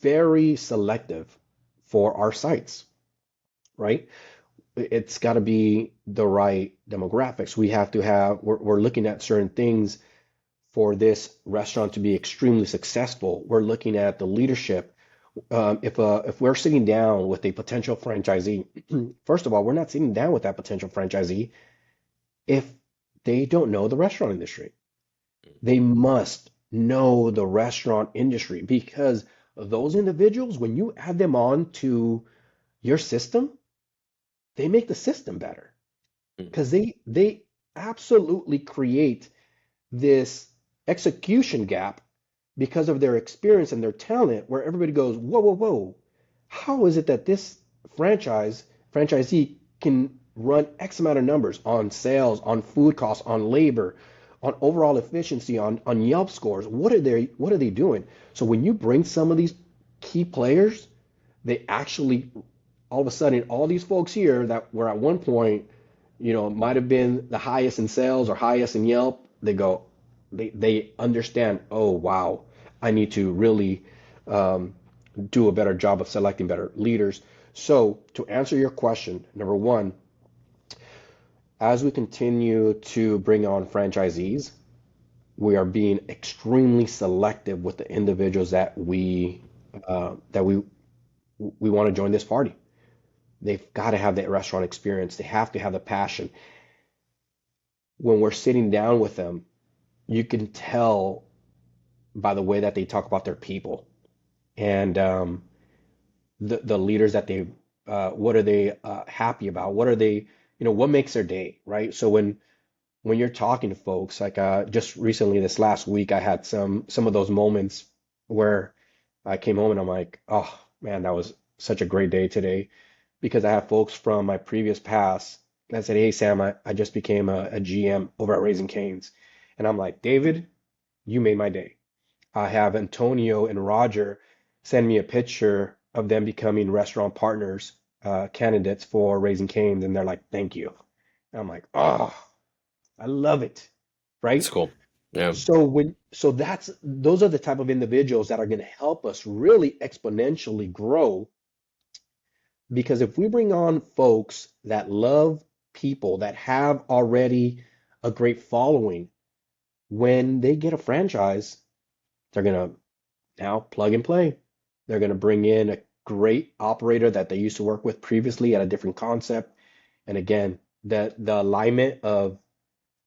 very selective for our sites, right? It's got to be the right demographics. We're looking at certain things for this restaurant to be extremely successful. We're looking at the leadership. If we're sitting down with a potential franchisee, first of all, we're not sitting down with that potential franchisee if they don't know the restaurant industry. They must know the restaurant industry because those individuals, when you add them on to your system, they make the system better Mm. because they absolutely create this execution gap because of their experience and their talent where everybody goes, whoa, whoa, whoa. How is it that this franchisee can run X amount of numbers on sales, on food costs, on labor, on overall efficiency, on Yelp scores? What are they doing? So when you bring some of these key players, they actually all of a sudden all these folks here that were at one point, might have been the highest in sales or highest in Yelp, they understand, oh wow, I need to really um, do a better job of selecting better leaders. So to answer your question, number one, as we continue to bring on franchisees, we are being extremely selective with the individuals that we want to join this party. They've got to have that restaurant experience. They have to have the passion. When we're sitting down with them, you can tell by the way that they talk about their people and the leaders that what are they happy about? What are they, what makes their day, right? So when you're talking to folks, like just recently this last week, I had some of those moments where I came home and I'm like, oh man, that was such a great day today because I have folks from my previous past that said, hey Sam, I just became a GM over at Raising Cane's. And I'm like, David, you made my day. I have Antonio and Roger send me a picture of them becoming restaurant partners, candidates for Raising Cane's, and they're like, thank you. And I'm like, oh, I love it, That's right? cool. Yeah. So those are the type of individuals that are going to help us really exponentially grow because if we bring on folks that love people that have already a great following, when they get a franchise, they're going to now plug and play. They're going to bring in a great operator that they used to work with previously at a different concept. And again, the alignment of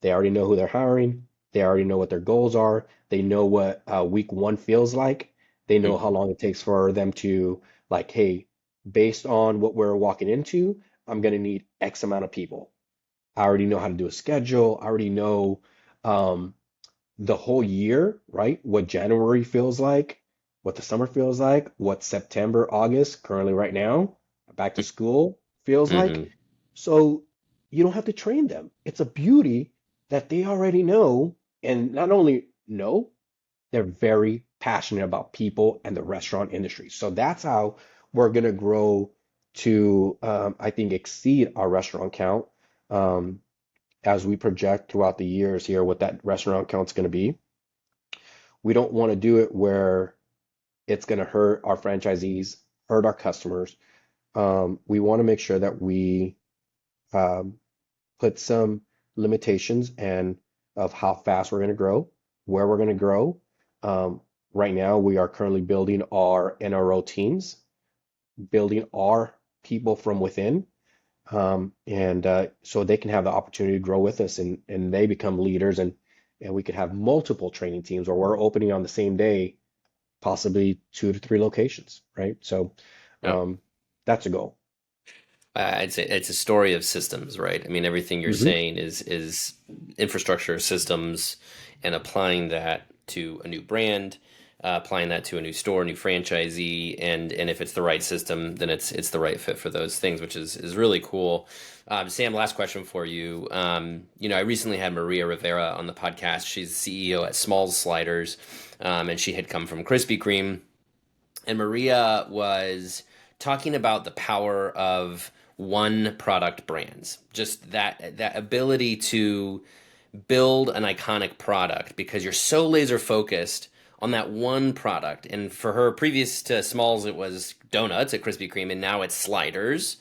they already know who they're hiring. They already know what their goals are. They know what week one feels like. They know how Hmm. long it takes for them to, like, hey, based on what we're walking into, I'm going to need X amount of people. I already know how to do a schedule. I already know um, the whole year, right? What January feels like, what the summer feels like, what September, August, currently right now, back to school feels like. Hmm. So you don't have to train them. It's a beauty that they already know. And not only know, they're very passionate about people and the restaurant industry. So that's how we're going to grow to, I think, exceed our restaurant count um, as we project throughout the years here what that restaurant count's going to be. We don't want to do it where it's going to hurt our franchisees, hurt our customers. We want to make sure that we um, put some limitations and of how fast we're going to grow, where we're going to grow. Um, right now, we are currently building our NRO teams, building our people from within, and so they can have the opportunity to grow with us, and they become leaders, and we could have multiple training teams, or we're opening on the same day possibly 2 to 3 locations, right? So Yeah. um, that's a goal. I'd say it's a story of systems, right? I mean, everything you're Hmm. saying is infrastructure systems and applying that to a new brand, applying that to a new store, new franchisee, and if it's the right system, then it's the right fit for those things, which is really cool. Sam, last question for you. I recently had Maria Rivera on the podcast. She's the CEO at Smalls Sliders, and she had come from Krispy Kreme. And Maria was talking about the power of one product brands, just that ability to build an iconic product because you're so laser focused on that one product. And for her, previous to Smalls, it was donuts at Krispy Kreme, and now it's sliders.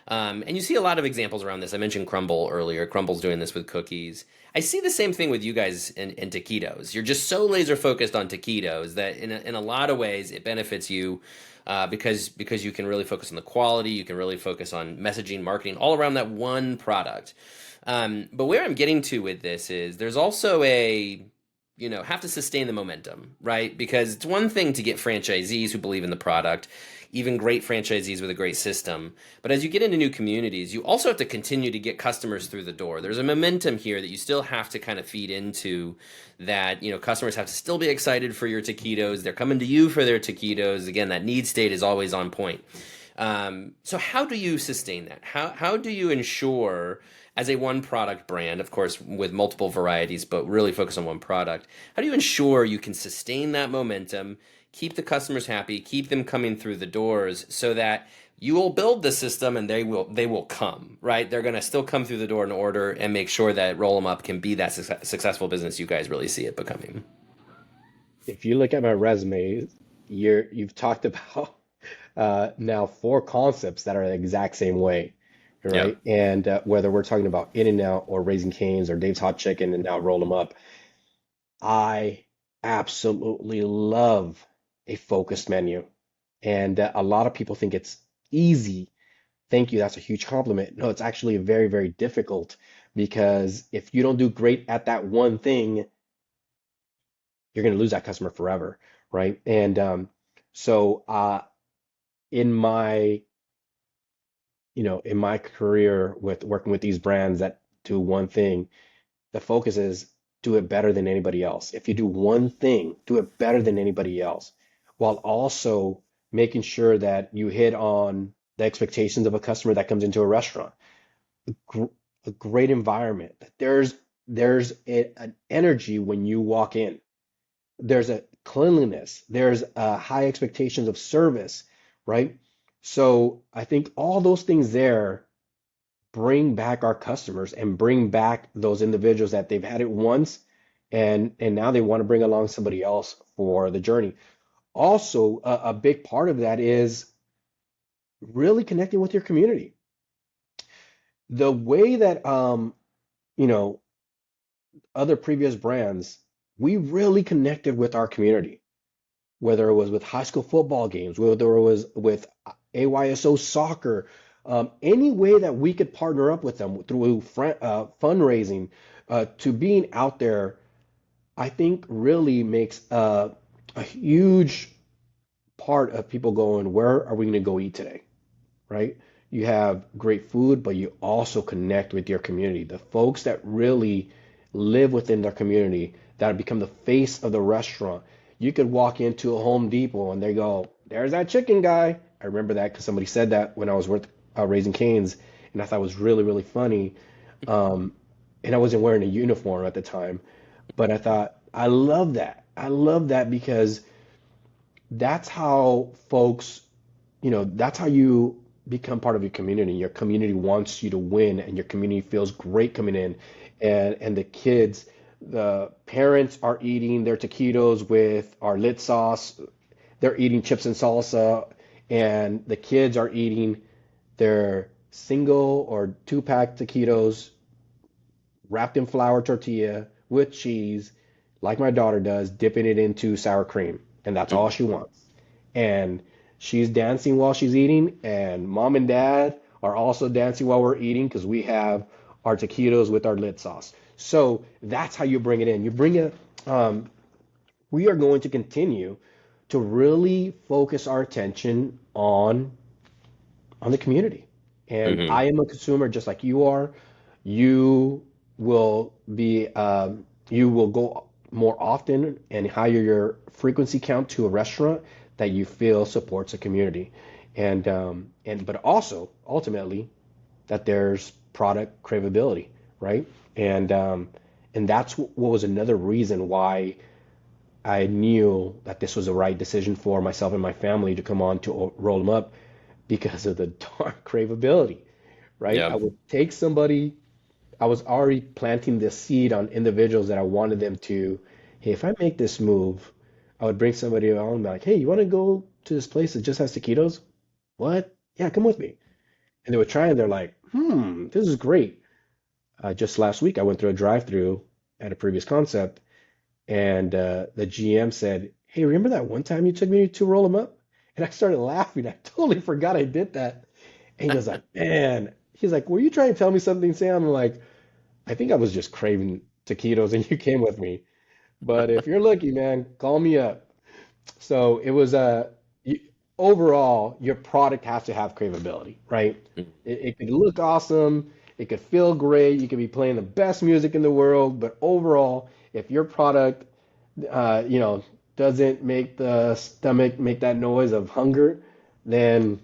And you see a lot of examples around this. I mentioned Crumble earlier. Crumble's doing this with cookies. I see the same thing with you guys in taquitos. You're just so laser focused on taquitos that in a lot of ways it benefits you because you can really focus on the quality. You can really focus on messaging, marketing, all around that one product. But where I'm getting to with this is there's also have to sustain the momentum, right? Because it's one thing to get franchisees who believe in the product, even great franchisees with a great system. But as you get into new communities, you also have to continue to get customers through the door. There's a momentum here that you still have to kind of feed into that, customers have to still be excited for your taquitos. They're coming to you for their taquitos. Again, that need state is always on point. So how do you sustain that? How do you ensure as a one product brand, of course, with multiple varieties, but really focus on one product, how do you ensure you can sustain that momentum, keep the customers happy, keep them coming through the doors so that you will build the system and they will come, right? They're going to still come through the door in order and make sure that Roll 'em Up can be that successful business you guys really see it becoming. If you look at my resume, you've talked about now four concepts that are the exact same way, right? Yep. And whether we're talking about In-N-Out or Raising Cane's or Dave's Hot Chicken and now Roll 'em Up, I absolutely love a focused menu. And a lot of people think it's easy. Thank you. That's a huge compliment. No, it's actually very, very difficult because if you don't do great at that one thing, you're going to lose that customer forever, right? And so in my, in my career with working with these brands that do one thing, the focus is do it better than anybody else. If you do one thing, do it better than anybody else, while also making sure that you hit on the expectations of a customer that comes into a restaurant. Gr- a great environment. An energy when you walk in. There's a cleanliness. There's high expectations of service, right? So I think all those things there bring back our customers and bring back those individuals that they've had it once and now they want to bring along somebody else for the journey. Also, a big part of that is really connecting with your community. The way that you know, other previous brands, we really connected with our community, whether it was with high school football games, whether it was with AYSO soccer, any way that we could partner up with them through fundraising, to being out there, I think really makes a huge part of people going, where are we going to go eat today? Right? You have great food, but you also connect with your community. The folks that really live within their community, that have become the face of the restaurant. You could walk into a Home Depot and they go, "There's that chicken guy." I remember that because somebody said that when I was with Raising Cane's, and I thought it was really, really funny. Um, and I wasn't wearing a uniform at the time, but I thought, I love that. I love that because that's how folks, that's how you become part of your community. Your community wants you to win, and your community feels great coming in. And the kids, the parents are eating their taquitos with our lit sauce. They're eating chips and salsa, and the kids are eating their single or two-pack taquitos wrapped in flour tortilla with cheese, like my daughter does, dipping it into sour cream. And that's all she wants. And she's dancing while she's eating, and mom and dad are also dancing while we're eating because we have our taquitos with our lit sauce. So that's how you bring it in. You bring it, we are going to continue to really focus our attention on the community. And Hmm. I am a consumer just like you are. You will be, you will go. more often and higher your frequency count to a restaurant that you feel supports a community. And but also ultimately that there's product craveability, right? And that's what was another reason why I knew that this was the right decision for myself and my family to come on to roll them up because of the dark craveability, right? Yeah. I would take somebody, I was already planting this seed on individuals that I wanted them to, hey, if I make this move, I would bring somebody along and be like, hey, you want to go to this place that just has taquitos? What? Yeah, come with me. And they would try and they're like, this is great. Just last week, I went through a drive-through at a previous concept, and the GM said, hey, remember that one time you took me to roll them up? And I started laughing. I totally forgot I did that. And he goes like, man, he's like, were you trying to tell me something, Sam? I'm like, I think I was just craving taquitos and you came with me. But if you're lucky, man, call me up. So it was you, overall, your product has to have craveability, right? It could look awesome, it could feel great, you could be playing the best music in the world, but overall, if your product, you know, doesn't make the stomach make that noise of hunger, then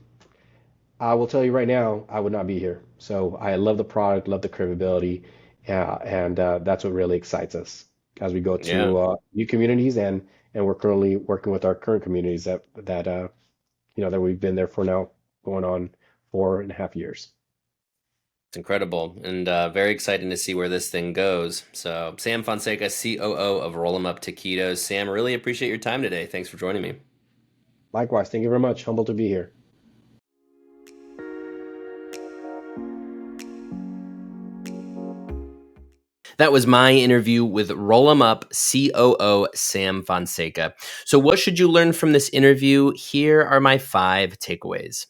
I will tell you right now, I would not be here. So I love the product, love the craveability, and that's what really excites us as we go Yeah. to new communities, and we're currently working with our current communities that you know that we've been there for now going on 4.5 years. It's incredible and very exciting to see where this thing goes. So, Sam Fonseca, COO of Roll 'em Up Taquitos. Sam, really appreciate your time today. Thanks for joining me. Likewise, thank you very much. Humbled to be here. That was my interview with Roll 'em Up COO Sam Fonseca. So, what should you learn from this interview? Here are my 5 takeaways.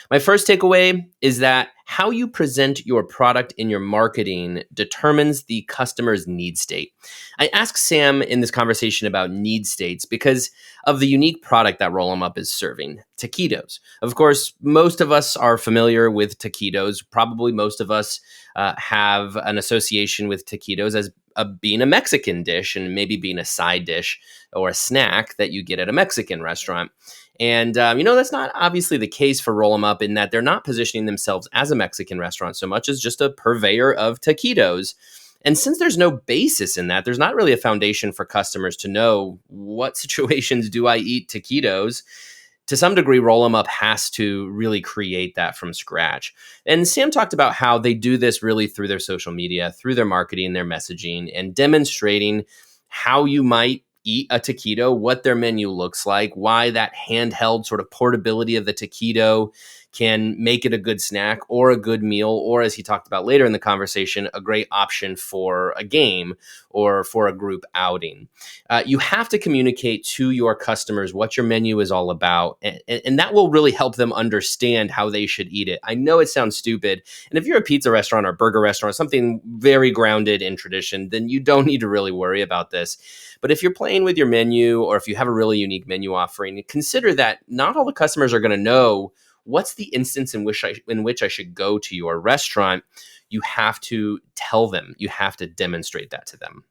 My first takeaway is that how you present your product in your marketing determines the customer's need state. I asked Sam in this conversation about need states because of the unique product that Roll 'em Up is serving, taquitos. Of course, most of us are familiar with taquitos. Probably most of us have an association with taquitos as being a Mexican dish and maybe being a side dish or a snack that you get at a Mexican restaurant. And, that's not obviously the case for Roll 'em Up in that they're not positioning themselves as a Mexican restaurant so much as just a purveyor of taquitos. And since there's no basis in that, there's not really a foundation for customers to know what situations do I eat taquitos. To some degree, Roll 'em Up has to really create that from scratch. And Sam talked about how they do this really through their social media, through their marketing, their messaging, and demonstrating how you might eat a taquito, what their menu looks like, why that handheld sort of portability of the taquito can make it a good snack or a good meal, or as he talked about later in the conversation, a great option for a game or for a group outing. You have to communicate to your customers what your menu is all about, and that will really help them understand how they should eat it. I know it sounds stupid, and if you're a pizza restaurant or burger restaurant, something very grounded in tradition, then you don't need to really worry about this. But if you're playing with your menu or if you have a really unique menu offering, consider that not all the customers are going to know what's the instance in which I should go to your restaurant. You have to tell them, you have to demonstrate that to them.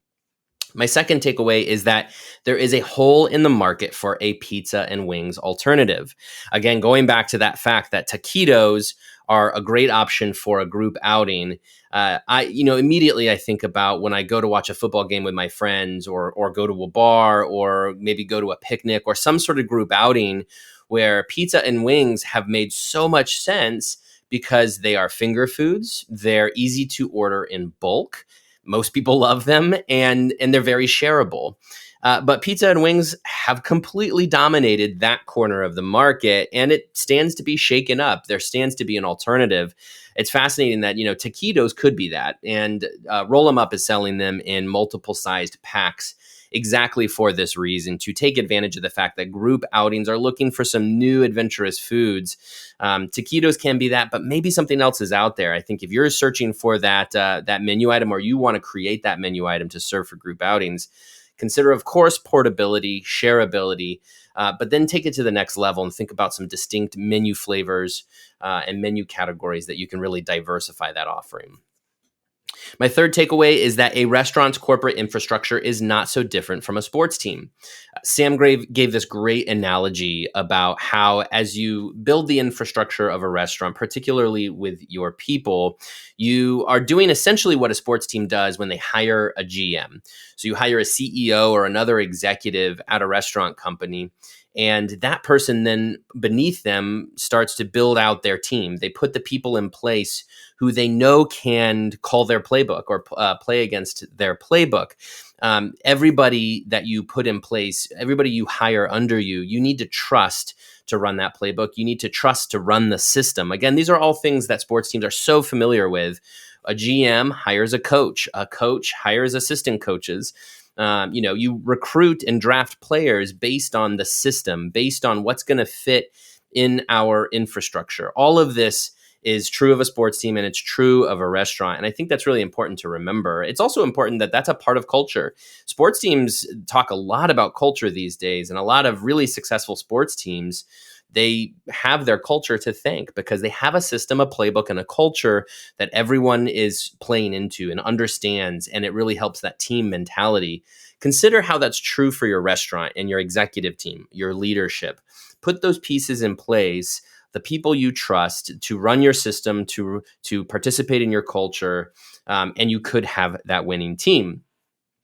My second takeaway is that there is a hole in the market for a pizza and wings alternative. Again, going back to that fact that taquitos are a great option for a group outing. Immediately I think about when I go to watch a football game with my friends, or go to a bar, or maybe go to a picnic or some sort of group outing where pizza and wings have made so much sense because they are finger foods, they're easy to order in bulk, most people love them, and they're very shareable. But pizza and wings have completely dominated that corner of the market, and it stands to be shaken up. There stands to be an alternative. It's fascinating that taquitos could be that, and Roll 'em Up is selling them in multiple sized packs exactly for this reason, to take advantage of the fact that group outings are looking for some new adventurous foods. Taquitos can be that, but maybe something else is out there. I think if you're searching for that menu item, or you want to create that menu item to serve for group outings, consider, of course, portability, shareability, but then take it to the next level and think about some distinct menu flavors and menu categories that you can really diversify that offering. My third takeaway is that a restaurant's corporate infrastructure is not so different from a sports team. Sam gave this great analogy about how, as you build the infrastructure of a restaurant, particularly with your people, you are doing essentially what a sports team does when they hire a GM. So you hire a CEO or another executive at a restaurant company. And that person then beneath them starts to build out their team. They put the people in place who they know can call their playbook or play against their playbook. Everybody that you put in place, everybody you hire under you, you need to trust to run that playbook. You need to trust to run the system. Again, these are all things that sports teams are so familiar with. A GM hires a coach hires assistant coaches. You recruit and draft players based on the system, based on what's going to fit in our infrastructure. All of this is true of a sports team and it's true of a restaurant. And I think that's really important to remember. It's also important that that's a part of culture. Sports teams talk a lot about culture these days, and a lot of really successful sports teams, they have their culture to thank because they have a system, a playbook, and a culture that everyone is playing into and understands, and it really helps that team mentality. Consider how that's true for your restaurant and your executive team, your leadership. Put those pieces in place, the people you trust to run your system, to participate in your culture, and you could have that winning team.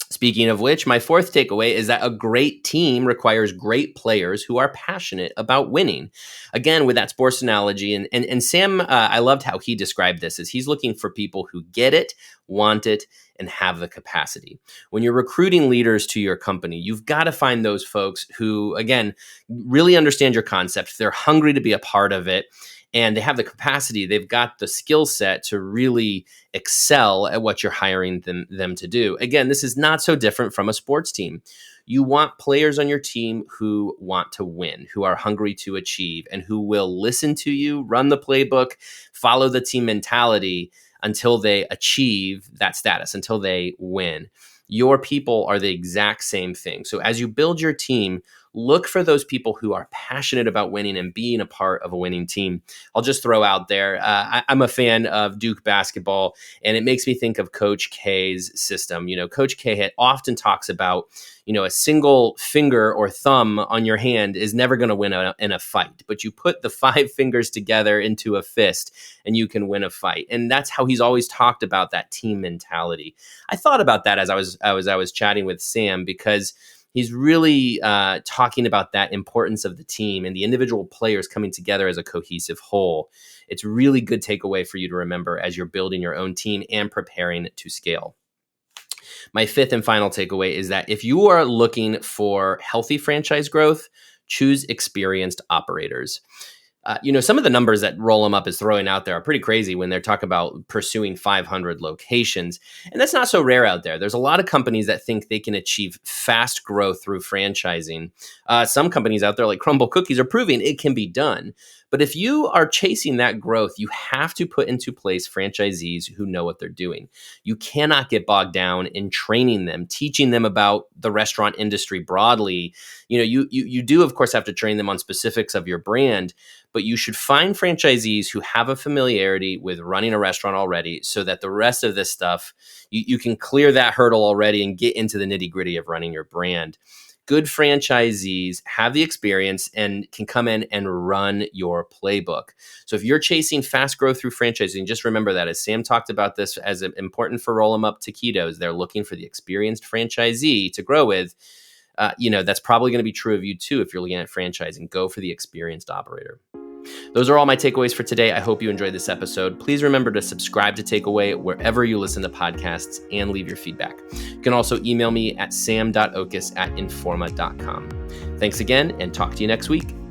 Speaking of which, my fourth takeaway is that a great team requires great players who are passionate about winning. Again, with that sports analogy, and Sam, I loved how he described this, as he's looking for people who get it, want it, and have the capacity. When you're recruiting leaders to your company, you've got to find those folks who, again, really understand your concept. They're hungry to be a part of it, and they have the capacity. They've got the skill set to really excel at what you're hiring them to do. Again, this is not so different from a sports team. You want players on your team who want to win, who are hungry to achieve, and who will listen to you, run the playbook, follow the team mentality until they achieve that status, until they win. Your people are the exact same thing. So as you build your team, look for those people who are passionate about winning and being a part of a winning team. I'll just throw out there, I'm a fan of Duke basketball, and it makes me think of Coach K's system. Coach K often talks about, a single finger or thumb on your hand is never going to win in a fight, but you put the 5 fingers together into a fist and you can win a fight. And that's how he's always talked about that team mentality. I thought about that as I was chatting with Sam, because he's really talking about that importance of the team and the individual players coming together as a cohesive whole. It's a really good takeaway for you to remember as you're building your own team and preparing to scale. My fifth and final takeaway is that if you are looking for healthy franchise growth, choose experienced operators. Some of the numbers that Roll 'Em Up is throwing out there are pretty crazy when they're talking about pursuing 500 locations. And that's not so rare out there. There's a lot of companies that think they can achieve fast growth through franchising. Some companies out there like Crumble Cookies are proving it can be done. But if you are chasing that growth, you have to put into place franchisees who know what they're doing. You cannot get bogged down in training them, teaching them about the restaurant industry broadly. You do, of course, have to train them on specifics of your brand, but you should find franchisees who have a familiarity with running a restaurant already, so that the rest of this stuff, you can clear that hurdle already and get into the nitty-gritty of running your brand. Good franchisees have the experience and can come in and run your playbook. So if you're chasing fast growth through franchising, just remember that, as Sam talked about this as important for Roll 'Em Up Taquitos, they're looking for the experienced franchisee to grow with. That's probably going to be true of you too. If you're looking at franchising, go for the experienced operator. Those are all my takeaways for today. I hope you enjoyed this episode. Please remember to subscribe to Takeaway wherever you listen to podcasts and leave your feedback. You can also email me at sam.oches@informa.com. Thanks again, and talk to you next week.